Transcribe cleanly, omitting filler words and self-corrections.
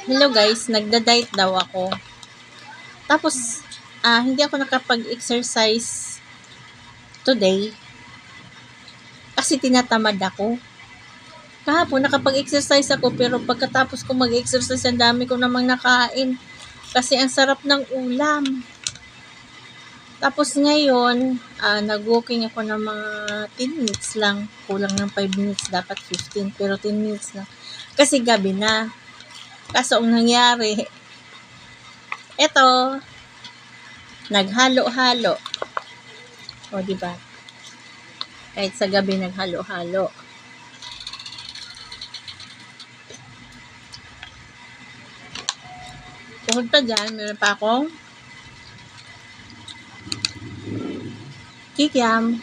Hello guys, nagda-diet daw ako. Tapos, hindi ako nakapag-exercise today kasi tinatamad ako. Kahapon nakapag-exercise ako pero pagkatapos ko mag-exercise, ang dami ko namang nakain kasi ang sarap ng ulam. Tapos ngayon, nag-walking ako ng mga 10 minutes lang. Kulang ng 5 minutes, dapat 15 pero 10 minutes lang. Kasi gabi na. Kaso ang nangyari, eto, naghalo-halo. O, di ba? Kahit sa gabi naghalo-halo. Bukod pa dyan, meron pa akong kikiam.